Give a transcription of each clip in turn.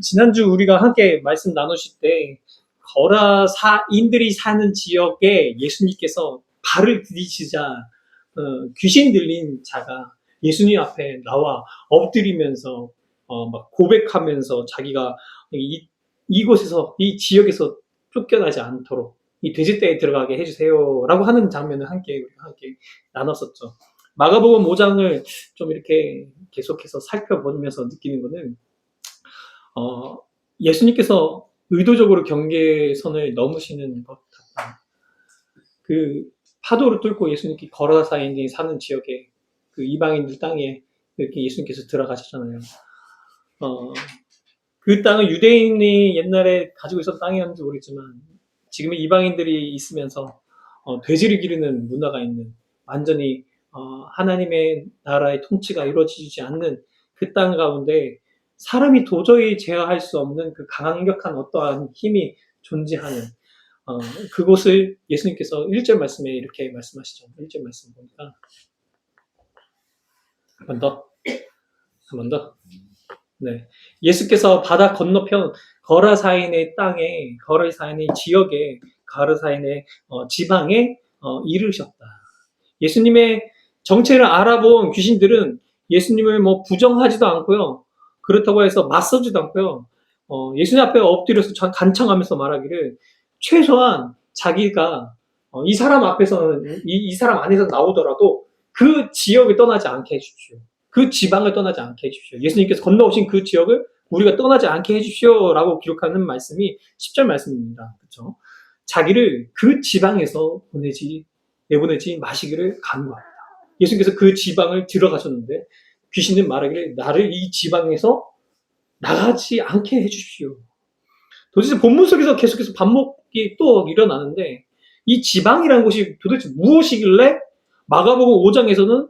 지난주 우리가 함께 말씀 나누실 때 거라사인들이 사는 지역에 예수님께서 발을 들이시자 귀신 들린 자가 예수님 앞에 나와 엎드리면서 막 고백하면서 자기가 이곳에서 이 지역에서 쫓겨나지 않도록 이 돼지떼에 들어가게 해주세요라고 하는 장면을 함께 나눴었죠. 마가복음 5장을 좀 이렇게 계속해서 살펴보면서 느끼는 거는 예수님께서 의도적으로 경계선을 넘으시는 것 같다. 그 파도를 뚫고 예수님께 거라사인이 사는 지역에 그 이방인들 땅에 이렇게 예수님께서 들어가셨잖아요. 그 땅은 유대인이 옛날에 가지고 있었던 땅이었는지 모르겠지만 지금의 이방인들이 있으면서 돼지를 기르는 문화가 있는 완전히 하나님의 나라의 통치가 이루어지지 않는 그 땅 가운데 사람이 도저히 제어할 수 없는 그 강력한 어떠한 힘이 존재하는 그곳을 예수님께서 1절 말씀에 이렇게 말씀하시죠. 1절 말씀 보니까 한 번 더. 네. 예수께서 바다 건너편 거라사인의 땅에, 거라사인의 지역에, 거라사인의 지방에 이르셨다. 예수님의 정체를 알아본 귀신들은 예수님을 뭐 부정하지도 않고요. 그렇다고 해서 맞서지도 않고요. 예수님 앞에 엎드려서 간청하면서 말하기를 최소한 자기가 이 사람 앞에서는 이 사람 안에서 나오더라도 그 지역을 떠나지 않게 해주십시오. 그 지방을 떠나지 않게 해주십시오. 예수님께서 건너오신 그 지역을 우리가 떠나지 않게 해주십시오라고 기록하는 말씀이 10절 말씀입니다. 그렇죠? 자기를 그 지방에서 내보내지 마시기를 간구합니다. 예수님께서 그 지방을 들어가셨는데 귀신은 말하기를 나를 이 지방에서 나가지 않게 해주십시오. 도대체 본문 속에서 계속해서 반복이 또 일어나는데 이 지방이라는 곳이 도대체 무엇이길래 마가복음 5장에서는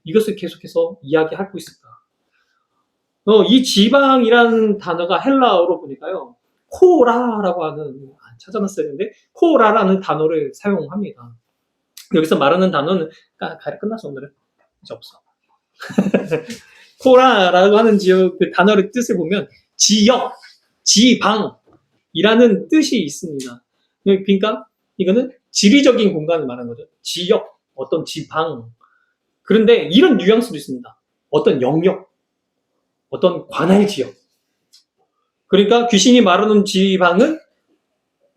이것을 계속해서 이야기하고 있을까? 이 지방이라는 단어가 헬라어로 보니까요. 코라라고 하는, 찾아봤어야 했는데 코라라는 단어를 사용합니다. 여기서 말하는 단어는 가리 끝났어 오늘은. 이제 없어. 코라라고 하는 지역 그 단어의 뜻을 보면 지역, 지방이라는 뜻이 있습니다. 그러니까 이거는 지리적인 공간을 말하는 거죠. 지역, 어떤 지방. 그런데 이런 뉘앙스도 있습니다. 어떤 영역, 어떤 관할 지역. 그러니까 귀신이 말하는 지방은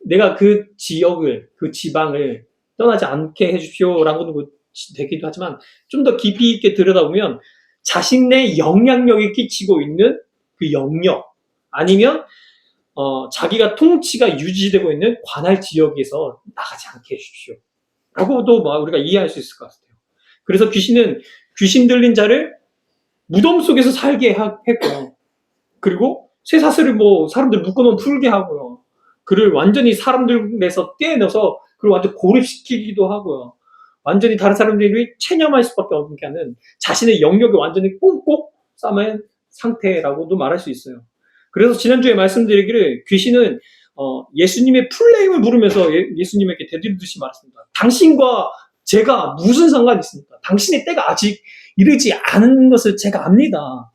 내가 그 지역을, 그 지방을 떠나지 않게 해주십시오라고는 되기도 하지만 좀 더 깊이 있게 들여다보면 자신의 영향력이 끼치고 있는 그 영역 아니면 자기가 통치가 유지되고 있는 관할 지역에서 나가지 않게 해주십시오. 라고도 우리가 이해할 수 있을 것 같아요. 그래서 귀신은 귀신 들린 자를 무덤 속에서 살게 했고요. 그리고 쇠사슬을 사람들 묶어놓으면 풀게 하고요. 그를 완전히 사람들에서 떼어내서 그걸 완전 고립시키기도 하고요. 완전히 다른 사람들이 체념할 수밖에 없게 하는 자신의 영역을 완전히 꽁꽁 싸맨 상태라고도 말할 수 있어요. 그래서 지난주에 말씀드리기를 귀신은 예수님의 풀네임을 물으면서 예수님에게 대들듯이 말했습니다. 당신과 제가 무슨 상관이 있습니까? 당신의 때가 아직 이르지 않은 것을 제가 압니다.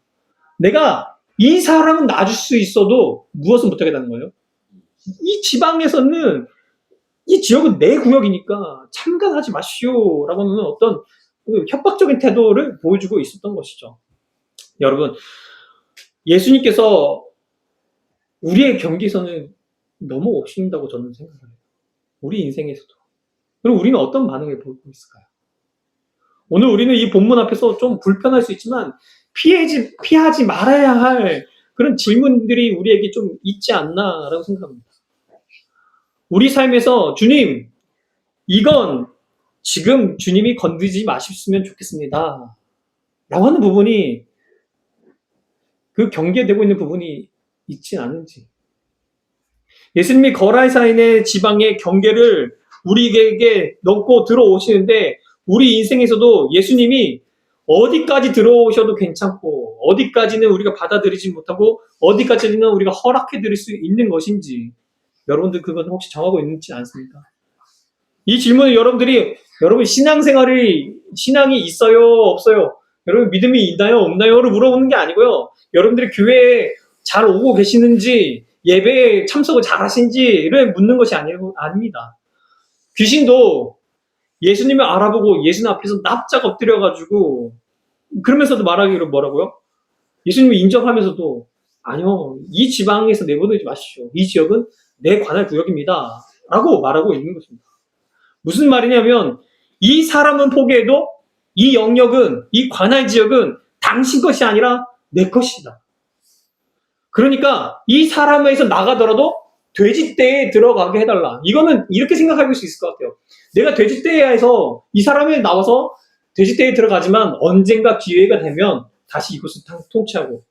내가 이 사람은 놔줄 수 있어도 무엇은 못하겠다는 거예요? 이 지방에서는 이 지역은 내 구역이니까 참관하지 마시오라고는 어떤 협박적인 태도를 보여주고 있었던 것이죠. 여러분, 예수님께서 우리의 경계선을 넘어오신다고 저는 생각해요. 우리 인생에서도. 그럼 우리는 어떤 반응을 보이고 있을까요? 오늘 우리는 이 본문 앞에서 좀 불편할 수 있지만 피하지 말아야 할 그런 질문들이 우리에게 좀 있지 않나라고 생각합니다. 우리 삶에서 주님, 이건 지금 주님이 건드리지 마셨으면 좋겠습니다. 라고 하는 부분이 그 경계되고 있는 부분이 있지 않은지. 예수님이 거라사인의 지방의 경계를 우리에게 넣고 들어오시는데 우리 인생에서도 예수님이 어디까지 들어오셔도 괜찮고 어디까지는 우리가 받아들이지 못하고 어디까지는 우리가 허락해드릴 수 있는 것인지 여러분들 그건 혹시 정하고 있지 않습니까? 이 질문을 여러분 신앙이 있어요? 없어요? 여러분 믿음이 있나요? 없나요?를 물어보는 게 아니고요. 여러분들이 교회에 잘 오고 계시는지, 예배에 참석을 잘 하신지를 묻는 것이 아닙니다. 귀신도 예수님을 알아보고 예수님 앞에서 납작 엎드려가지고, 그러면서도 말하기로 뭐라고요? 예수님을 인정하면서도, 아니요, 이 지방에서 내보내지 마십시오. 이 지역은 내 관할 구역입니다. 라고 말하고 있는 것입니다. 무슨 말이냐면, 이 사람은 포기해도 이 영역은, 이 관할 지역은 당신 것이 아니라 내 것이다. 그러니까 이 사람에서 나가더라도 돼지떼에 들어가게 해달라. 이거는 이렇게 생각할 수 있을 것 같아요. 내가 돼지떼에서 이 사람이 나와서 돼지떼에 들어가지만 언젠가 기회가 되면 다시 이곳을 통치하고,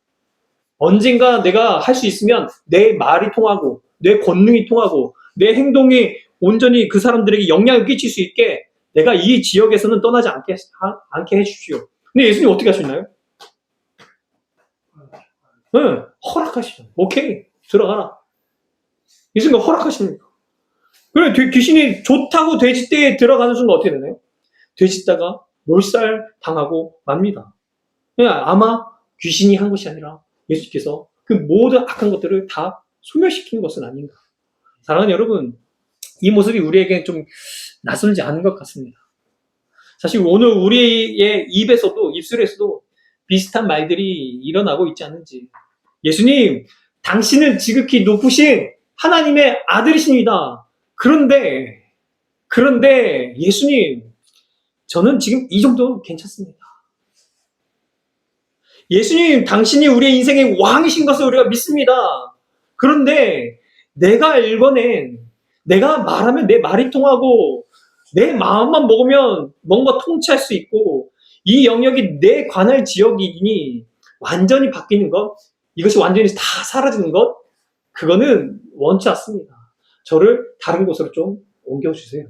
언젠가 내가 할 수 있으면 내 말이 통하고 내 권능이 통하고 내 행동이 온전히 그 사람들에게 영향을 끼칠 수 있게 내가 이 지역에서는 떠나지 않게 해주십시오. 근데 예수님 어떻게 하셨나요? 네, 허락하시죠. 오케이, 들어가라. 예수님 허락하십니까? 그래, 귀신이 좋다고 돼지떼에 들어가는 순간 어떻게 되나요? 돼지떼가 몰살 당하고 맙니다. 아마 귀신이 한 것이 아니라 예수께서 그 모든 악한 것들을 다 소멸시킨 것은 아닌가. 사랑하는 여러분, 이 모습이 우리에게 좀 낯설지 않은 것 같습니다. 사실 오늘 우리의 입술에서도 비슷한 말들이 일어나고 있지 않는지. 예수님, 당신은 지극히 높으신 하나님의 아들이십니다. 그런데 예수님, 저는 지금 이 정도 괜찮습니다. 예수님, 당신이 우리의 인생의 왕이신 것을 우리가 믿습니다. 그런데 내가 말하면 내 말이 통하고 내 마음만 먹으면 뭔가 통치할 수 있고 이 영역이 내 관할 지역이니 완전히 바뀌는 것, 이것이 완전히 다 사라지는 것, 그거는 원치 않습니다. 저를 다른 곳으로 좀 옮겨주세요.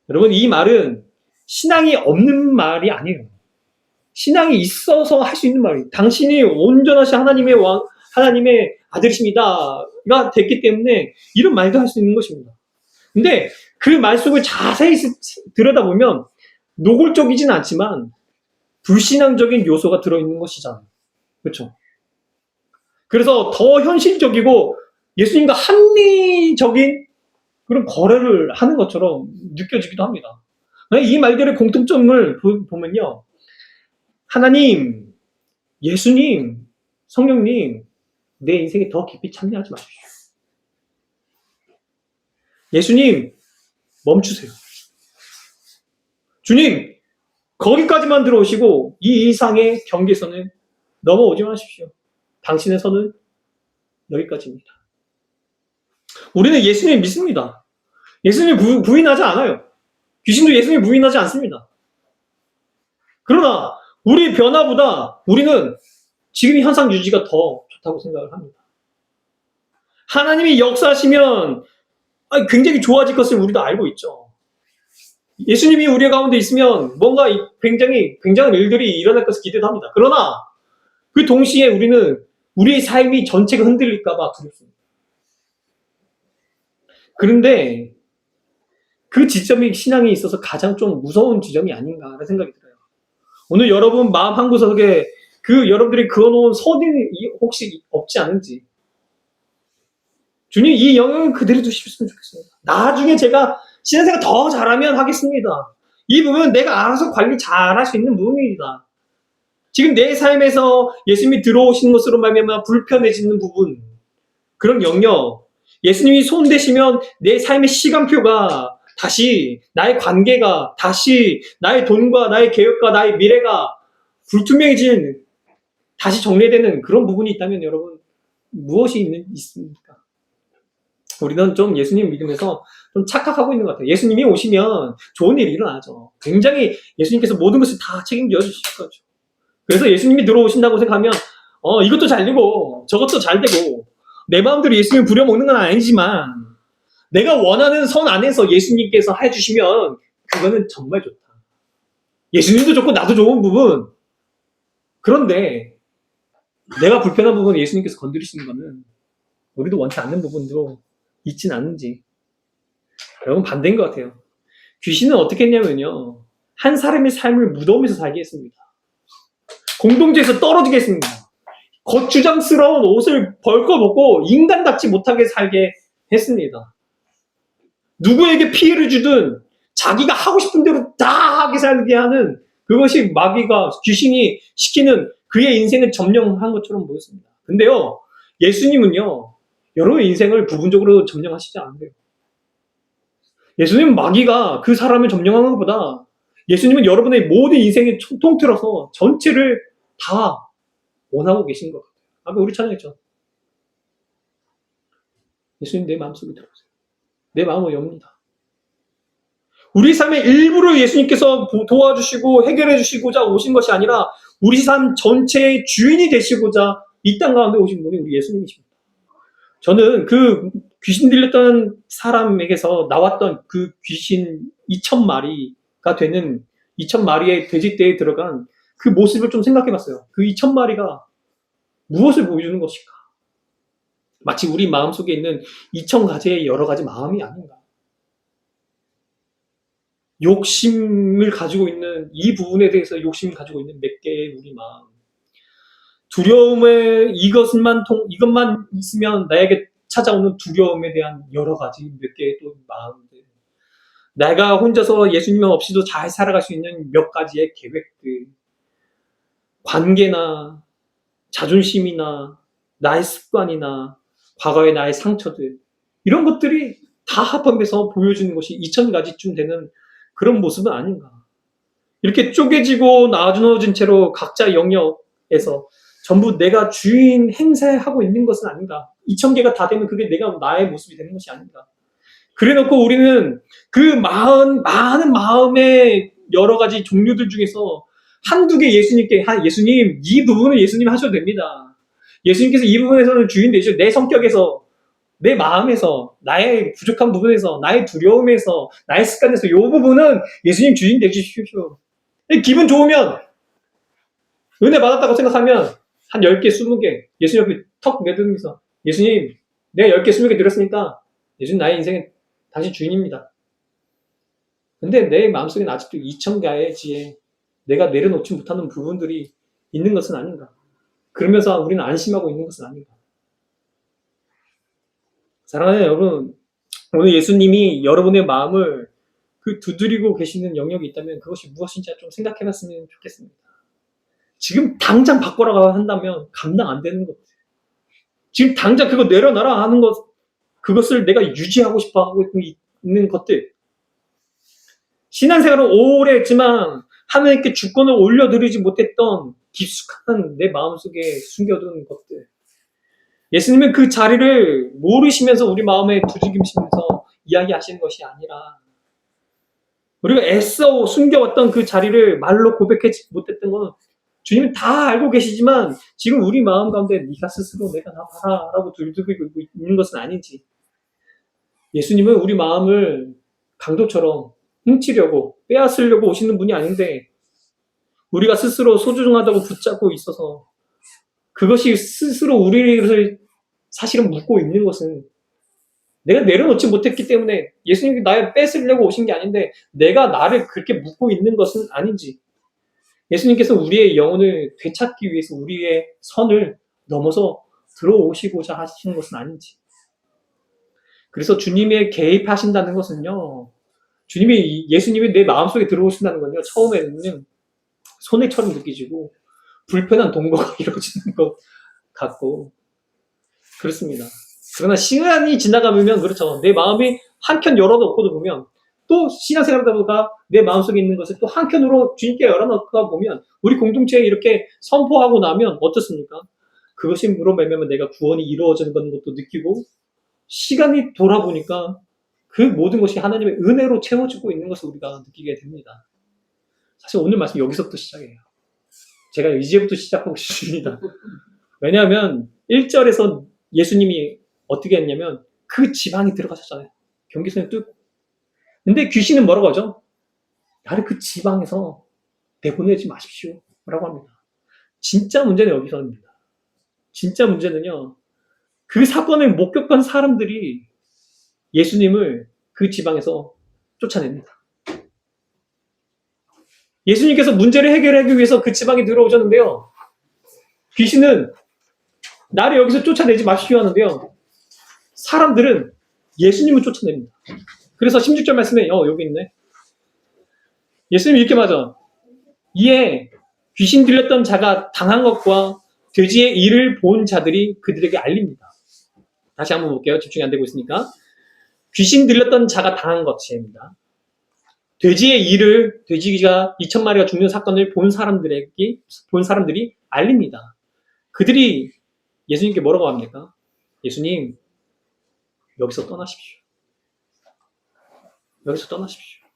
여러분, 이 말은 신앙이 없는 말이 아니에요. 신앙이 있어서 할 수 있는 말이에요. 당신이 온전하신 하나님의 아들이십니다가 됐기 때문에 이런 말도 할 수 있는 것입니다. 근데 그 말씀을 자세히 들여다보면 노골적이진 않지만 불신앙적인 요소가 들어있는 것이잖아요. 그렇죠? 그래서 더 현실적이고 예수님과 합리적인 그런 거래를 하는 것처럼 느껴지기도 합니다. 이 말들의 공통점을 보면요. 하나님, 예수님, 성령님, 내 인생에 더 깊이 참여하지 마십시오. 예수님, 멈추세요. 주님, 거기까지만 들어오시고 이 이상의 경계선을 넘어오지 마십시오. 당신의 선은 여기까지입니다. 우리는 예수님 믿습니다. 예수님 부인하지 않아요. 귀신도 예수님 부인하지 않습니다. 그러나 우리 변화보다 우리는 지금 현상 유지가 더 좋다고 생각을 합니다. 하나님이 역사하시면 굉장히 좋아질 것을 우리도 알고 있죠. 예수님이 우리 가운데 있으면 뭔가 굉장한 일들이 일어날 것을 기대도 합니다. 그러나 그 동시에 우리는 우리의 삶이 전체가 흔들릴까 봐 두렵습니다. 그런데 그 지점이 신앙에 있어서 가장 좀 무서운 지점이 아닌가라는 생각이 들어요. 오늘 여러분 마음 한구석에 여러분들이 그어놓은 서딘이 혹시 없지 않은지, 주님 이 영역은 그대로 두셨으면 좋겠습니다. 나중에 제가 신앙생활 더 잘하면 하겠습니다. 이 부분은 내가 알아서 관리 잘할 수 있는 부분입니다. 지금 내 삶에서 예수님이 들어오시는 것으로 말미암아 불편해지는 부분, 그런 영역, 예수님이 손대시면 내 삶의 시간표가 다시, 나의 관계가 다시, 나의 돈과 나의 계획과 나의 미래가 불투명해진, 다시 정리되는 그런 부분이 있다면 여러분 무엇이 있습니까? 우리는 좀 예수님 믿으면서 좀 착각하고 있는 것 같아요. 예수님이 오시면 좋은 일이 일어나죠. 굉장히 예수님께서 모든 것을 다 책임져 주실 거죠. 그래서 예수님이 들어오신다고 생각하면 이것도 잘 되고 저것도 잘 되고 내 마음대로 예수님을 부려먹는 건 아니지만 내가 원하는 선 안에서 예수님께서 해주시면 그거는 정말 좋다. 예수님도 좋고 나도 좋은 부분. 그런데 내가 불편한 부분을 예수님께서 건드리시는 거는 우리도 원치 않는 부분도 있진 않은지, 여러분 반대인 것 같아요. 귀신은 어떻게 했냐면요, 한 사람의 삶을 무덤에서 살게 했습니다. 공동체에서 떨어지게 했습니다. 거추장스러운 옷을 벌거벗고 인간답지 못하게 살게 했습니다. 누구에게 피해를 주든 자기가 하고 싶은 대로 다 하게 살게 하는 그것이 마귀가 귀신이 시키는 그의 인생을 점령한 것처럼 보였습니다. 근데요, 예수님은요, 여러분의 인생을 부분적으로 점령하시지 않으세요. 예수님은 마귀가 그 사람을 점령하는 것보다 예수님은 여러분의 모든 인생을 통틀어서 전체를 다 원하고 계신 것 같아요. 아까 우리 찬양했죠. 예수님 내 마음속에 들어오세요. 내 마음을 엽니다. 우리 삶의 일부를 예수님께서 도와주시고 해결해 주시고자 오신 것이 아니라 우리 삶 전체의 주인이 되시고자 이 땅 가운데 오신 분이 우리 예수님이십니다. 저는 그 귀신 들렸던 사람에게서 나왔던 그 귀신 2,000마리가 되는 2,000마리의 돼지떼에 들어간 그 모습을 좀 생각해 봤어요. 그 2,000마리가 무엇을 보여주는 것일까? 마치 우리 마음속에 있는 2,000가지의 여러 가지 마음이 아닌가. 욕심을 가지고 있는 이 부분에 대해서 욕심을 가지고 있는 몇 개의 우리 마음. 두려움에 이것만 있으면 나에게 찾아오는 두려움에 대한 여러 가지 몇 개의 또 마음들. 내가 혼자서 예수님 없이도 잘 살아갈 수 있는 몇 가지의 계획들. 관계나 자존심이나 나의 습관이나 과거의 나의 상처들. 이런 것들이 다 합하면서 보여주는 것이 2,000가지쯤 되는 그런 모습은 아닌가. 이렇게 쪼개지고 나눠진 채로 각자 영역에서 전부 내가 주인 행사하고 있는 것은 아닌가. 2,000개가 다 되면 그게 나의 모습이 되는 것이 아닌가. 그래 놓고 우리는 그 많은 마음의 여러 가지 종류들 중에서 한두 개 예수님께, 예수님, 이 부분은 예수님 하셔도 됩니다. 예수님께서 이 부분에서는 주인 되시죠. 내 성격에서, 내 마음에서, 나의 부족한 부분에서, 나의 두려움에서, 나의 습관에서 이 부분은 예수님 주인 되시십시오. 기분 좋으면, 은혜 받았다고 생각하면 한 10개, 20개 예수님 옆에 턱 내들면서 예수님, 내가 10개, 20개 드렸으니까 예수님 나의 인생은 당신 주인입니다. 근데 내 마음속에는 아직도 2,000가지의 내가 내려놓지 못하는 부분들이 있는 것은 아닌가. 그러면서 우리는 안심하고 있는 것은 아닌가. 사랑하는 여러분, 오늘 예수님이 여러분의 마음을 두드리고 계시는 영역이 있다면 그것이 무엇인지 좀 생각해 봤으면 좋겠습니다. 지금 당장 바꿔라 한다면 감당 안 되는 것. 지금 당장 그거 내려놔라 하는 것, 그것을 내가 유지하고 싶어 하고 있는 것들. 신앙생활을 오래 했지만 하나님께 주권을 올려드리지 못했던 깊숙한 내 마음속에 숨겨둔 것들. 예수님은 그 자리를 모르시면서 우리 마음에 두들기시면서 이야기하시는 것이 아니라 우리가 애써 숨겨왔던 그 자리를 말로 고백하지 못했던 건 주님은 다 알고 계시지만 지금 우리 마음 가운데 네가 스스로 내가 나 봐라 라고 두들기고 있는 것은 아닌지. 예수님은 우리 마음을 강도처럼 훔치려고 빼앗으려고 오시는 분이 아닌데 우리가 스스로 소중하다고 붙잡고 있어서 그것이 스스로 우리를 사실은 묶고 있는 것은 내가 내려놓지 못했기 때문에 예수님이 나를 뺏으려고 오신 게 아닌데 내가 나를 그렇게 묶고 있는 것은 아닌지. 예수님께서 우리의 영혼을 되찾기 위해서 우리의 선을 넘어서 들어오시고자 하시는 것은 아닌지. 그래서 주님의 개입하신다는 것은요, 예수님이 내 마음속에 들어오신다는 건요, 처음에는 손해처럼 느껴지고 불편한 동거가 이루어지는 것 같고 그렇습니다. 그러나 시간이 지나가면 그렇죠. 내 마음이 한켠 열어놓고도 보면 또 신앙생활하다 보니까 내 마음속에 있는 것을 또 한켠으로 주님께 열어놓고 보면 우리 공동체에 이렇게 선포하고 나면 어떻습니까? 그것이 물어매면 내가 구원이 이루어지는 것도 느끼고 시간이 돌아보니까 그 모든 것이 하나님의 은혜로 채워지고 있는 것을 우리가 느끼게 됩니다. 사실 오늘 말씀 여기서부터 시작해요. 제가 이제부터 시작하고 싶습니다. 왜냐하면 1절에서 예수님이 어떻게 했냐면 그 지방에 들어가셨잖아요. 경계선을 뚫고. 근데 귀신은 뭐라고 하죠? 나를 그 지방에서 내보내지 마십시오. 라고 합니다. 진짜 문제는 여기서입니다. 진짜 문제는요. 그 사건을 목격한 사람들이 예수님을 그 지방에서 쫓아냅니다. 예수님께서 문제를 해결하기 위해서 그 지방에 들어오셨는데요. 귀신은 나를 여기서 쫓아내지 마십시오 하는데요. 사람들은 예수님을 쫓아냅니다. 그래서 16절 말씀에 여기 있네. 예수님이 이렇게 말하죠. 이에 귀신 들렸던 자가 당한 것과 돼지의 일을 본 자들이 그들에게 알립니다. 다시 한번 볼게요. 집중이 안 되고 있으니까. 귀신 들렸던 자가 당한 것입니다. 돼지의 일을, 돼지가 2,000마리가 죽는 사건을 본 사람들이 알립니다. 그들이 예수님께 뭐라고 합니까? 예수님, 여기서 떠나십시오. 여기서 떠나십시오.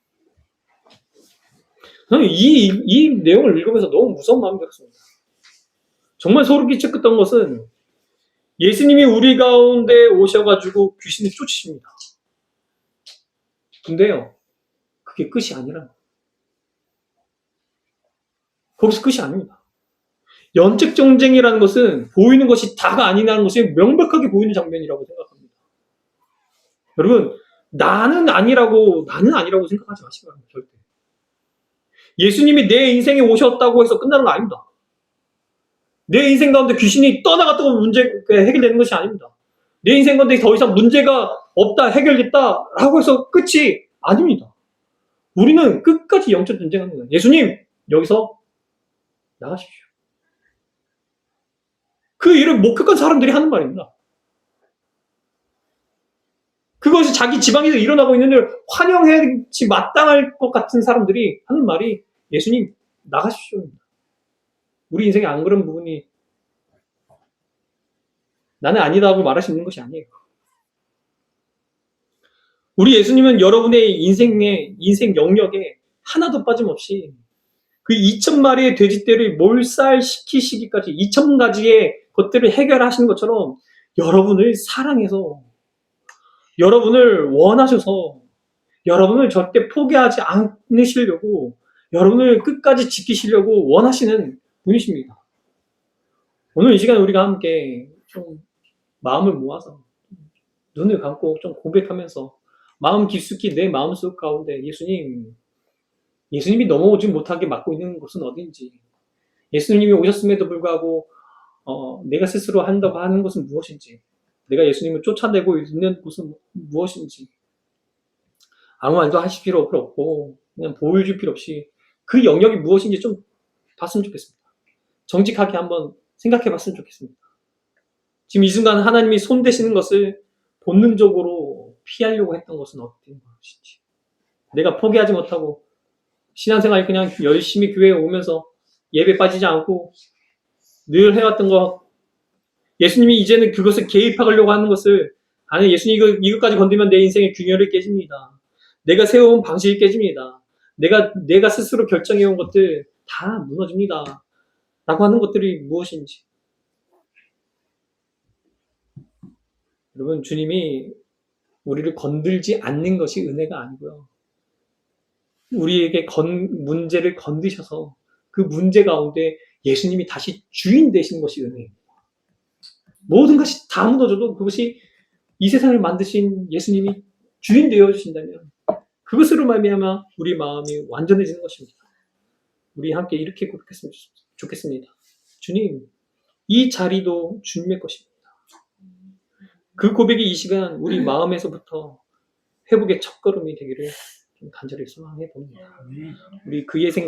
저는 이 내용을 읽으면서 너무 무서운 마음이 들었습니다. 정말 소름 끼쳤던 것은 예수님이 우리 가운데 오셔가지고 귀신을 쫓으십니다. 근데요, 그게 끝이 아니라 거기서 끝이 아닙니다. 영적 전쟁이라는 것은 보이는 것이 다가 아니라는 것이 명백하게 보이는 장면이라고 생각합니다. 여러분, 나는 아니라고 생각하지 마시기 바랍니다. 절대. 예수님이 내 인생에 오셨다고 해서 끝나는 거 아닙니다. 내 인생 가운데 귀신이 떠나갔다고 문제가 해결되는 것이 아닙니다. 내 인생 가운데 더 이상 문제가 없다, 해결됐다라고 해서 끝이 아닙니다. 우리는 끝까지 영적 전쟁하는 거예요. 예수님, 여기서 나가십시오. 그 일을 목격한 사람들이 하는 말입니다. 그것이 자기 지방에서 일어나고 있는 일을 환영하지 마땅할 것 같은 사람들이 하는 말이 예수님, 나가십시오. 우리 인생에 안 그런 부분이 나는 아니다고 말할 수 있는 것이 아니에요. 우리 예수님은 여러분의 인생 영역에 하나도 빠짐없이 그 2,000마리의 돼지떼를 몰살시키시기까지 2,000가지의 것들을 해결하시는 것처럼 여러분을 사랑해서 여러분을 원하셔서 여러분을 절대 포기하지 않으시려고 여러분을 끝까지 지키시려고 원하시는 분이십니다. 오늘 이 시간 우리가 함께 좀 마음을 모아서 눈을 감고 좀 고백하면서 마음 깊숙이 내 마음속 가운데 예수님이 넘어오지 못하게 막고 있는 곳은 어딘지, 예수님이 오셨음에도 불구하고 내가 스스로 한다고 하는 것은 무엇인지, 내가 예수님을 쫓아내고 있는 곳은 무엇인지, 아무 말도 하실 필요 없고 그냥 보여줄 필요 없이 그 영역이 무엇인지 좀 봤으면 좋겠습니다. 정직하게 한번 생각해 봤으면 좋겠습니다. 지금 이 순간 하나님이 손대시는 것을 본능적으로 피하려고 했던 것은 어떤 것인지, 내가 포기하지 못하고 신앙생활 그냥 열심히 교회에 오면서 예배 빠지지 않고 늘 해왔던 것, 예수님이 이제는 그것을 개입하려고 하는 것을, 아니 예수님 이것까지 건드리면 내 인생의 균열이 깨집니다. 내가 세워온 방식이 깨집니다. 내가 스스로 결정해온 것들 다 무너집니다. 라고 하는 것들이 무엇인지. 여러분, 주님이 우리를 건들지 않는 것이 은혜가 아니고요. 우리에게 문제를 건드셔서 그 문제 가운데 예수님이 다시 주인 되시는 것이 은혜입니다. 모든 것이 다 무너져도 그것이 이 세상을 만드신 예수님이 주인 되어 주신다면 그것으로 말미암아 우리 마음이 완전해지는 것입니다. 우리 함께 이렇게 고백했으면 좋겠습니다. 주님, 이 자리도 주님의 것입니다. 그 고백이 이 시간 우리 마음에서부터 회복의 첫걸음이 되기를 간절히 소망해 봅니다. 우리 그의